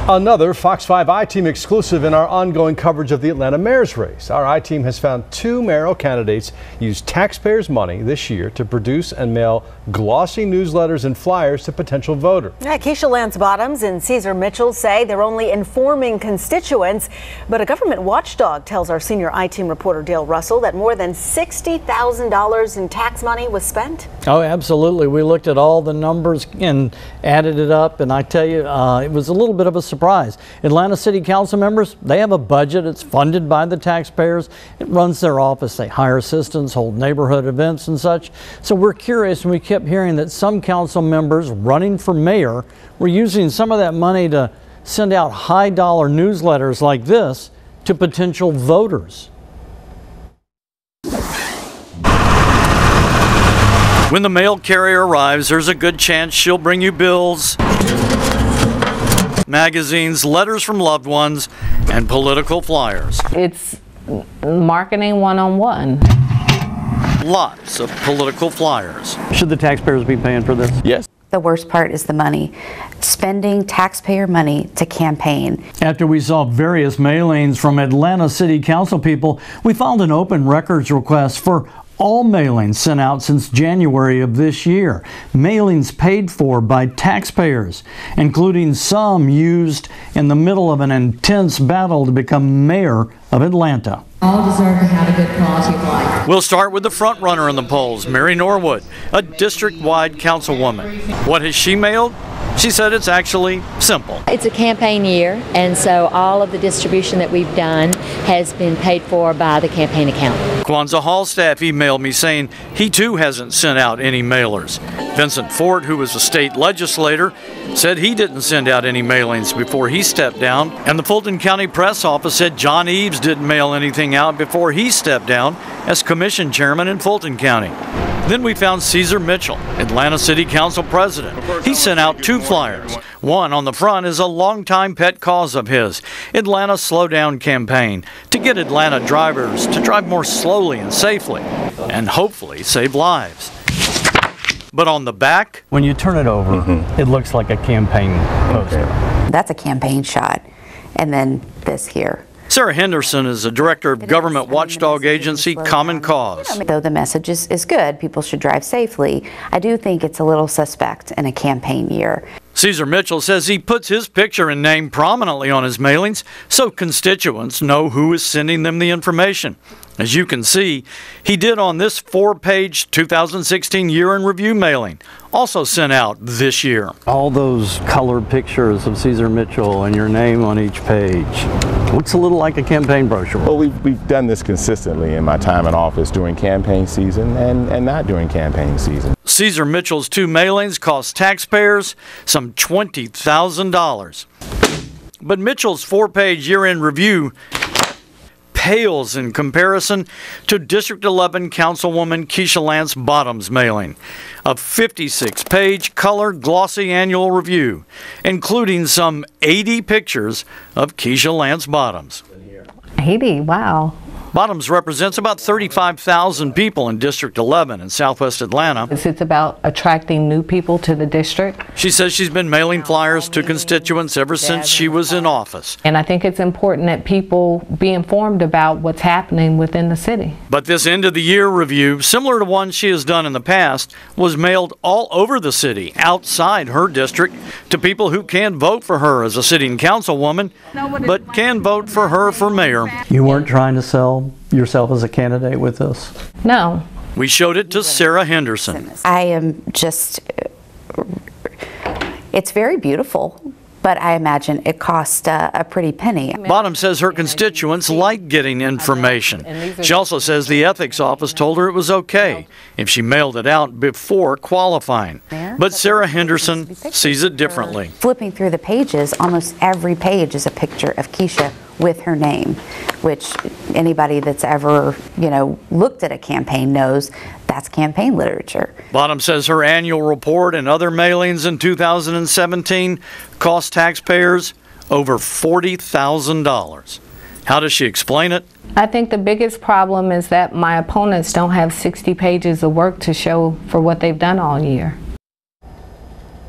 Another Fox 5 I-Team exclusive in our ongoing coverage of the Atlanta mayor's race. Our I-Team has found two mayoral candidates used taxpayers' money this year to produce and mail glossy newsletters and flyers to potential voters. Keisha Lance Bottoms and Ceasar Mitchell say they're only informing constituents, but a government watchdog tells our senior I-Team reporter Dale Russell that more than $60,000 in tax money was spent. Oh, absolutely. We looked at all the numbers and added it up, and I tell you, it was a little bit of a surprise. Atlanta City Council members, they have a budget. It's funded by the taxpayers. It runs their office. They hire assistants, hold neighborhood events and such. So we're curious, and we kept hearing that some council members running for mayor were using some of that money to send out high-dollar newsletters like this to potential voters. When the mail carrier arrives, there's a good chance she'll bring you bills, magazines, letters from loved ones, and political flyers. It's marketing one-on-one. Lots of political flyers. Should the taxpayers be paying for this? Yes. The worst part is the money. Spending taxpayer money to campaign. After we saw various mailings from Atlanta City Council people, we filed an open records request for all mailings sent out since January of this year. Mailings paid for by taxpayers, including some used in the middle of an intense battle to become mayor of Atlanta. All deserve to have a good quality of life. We'll start with the front runner in the polls, Mary Norwood, a district-wide councilwoman. What has she mailed? She said it's actually simple. It's a campaign year, and so all of the distribution that we've done has been paid for by the campaign account. Kwanzaa Hall staff emailed me saying he too hasn't sent out any mailers. Vincent Ford, who is a state legislator, said he didn't send out any mailings before he stepped down. And the Fulton County Press Office said John Eves didn't mail anything out before he stepped down as commission chairman in Fulton County. Then we found Ceasar Mitchell, Atlanta City Council president. He sent out two flyers. One on the front is a longtime pet cause of his, Atlanta Slow Down campaign, to get Atlanta drivers to drive more slowly and safely, and hopefully save lives. But on the back, when you turn it over, it looks like a campaign poster. That's a campaign shot. And then this here. Sara Henderson is the director of government watchdog agency Common Cause. Though the message is good, people should drive safely, I do think it's a little suspect in a campaign year. Ceasar Mitchell says he puts his picture and name prominently on his mailings so constituents know who is sending them the information. As you can see, he did on this 4-page 2016 year in review mailing, also sent out this year. All those colored pictures of Ceasar Mitchell and your name on each page. Looks a little like a campaign brochure. Well, we've done this consistently in my time in office during campaign season and not during campaign season. Ceasar Mitchell's two mailings cost taxpayers some $20,000. But Mitchell's 4-page year-end review pales in comparison to District 11 Councilwoman Keisha Lance Bottoms' mailing, a 56-page colored glossy annual review, including some 80 pictures of Keisha Lance Bottoms. 80, wow. Bottoms represents about 35,000 people in District 11 in Southwest Atlanta. It's about attracting new people to the district. She says she's been mailing flyers to constituents ever since she was in office. And I think it's important that people be informed about what's happening within the city. But this end of the year review, similar to one she has done in the past, was mailed all over the city, outside her district, to people who can't vote for her as a sitting councilwoman, but can vote for her for mayor. You weren't trying to sell yourself as a candidate with this? No. We showed it to Sara Henderson. I am just, it's very beautiful, but I imagine it cost a pretty penny. Bottom says her constituents like getting information. She also says the ethics office told her it was okay if she mailed it out before qualifying. But Sara Henderson sees it differently. Flipping through the pages, almost every page is a picture of Keisha with her name, which anybody that's ever, looked at a campaign knows that's campaign literature. Bottom says her annual report and other mailings in 2017 cost taxpayers over $40,000. How does she explain it? I think the biggest problem is that my opponents don't have 60 pages of work to show for what they've done all year.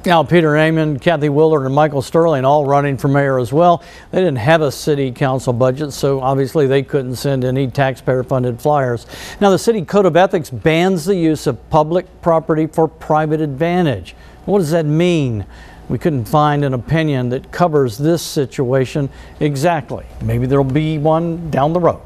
Now, Peter Amon, Kathy Willard, and Michael Sterling all running for mayor as well. They didn't have a city council budget, so obviously they couldn't send any taxpayer-funded flyers. Now, the city code of ethics bans the use of public property for private advantage. What does that mean? We couldn't find an opinion that covers this situation exactly. Maybe there'll be one down the road.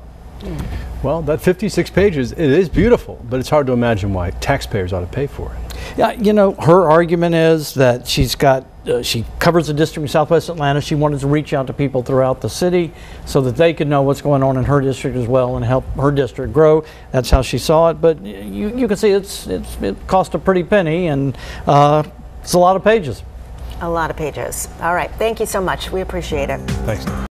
Well, that 56 pages, it is beautiful, but it's hard to imagine why taxpayers ought to pay for it. Yeah, you know, her argument is that she's got, she covers the district in Southwest Atlanta. She wanted to reach out to people throughout the city so that they could know what's going on in her district as well and help her district grow. That's how she saw it. But you can see it cost a pretty penny, and it's a lot of pages. A lot of pages. All right. Thank you so much. We appreciate it. Thanks.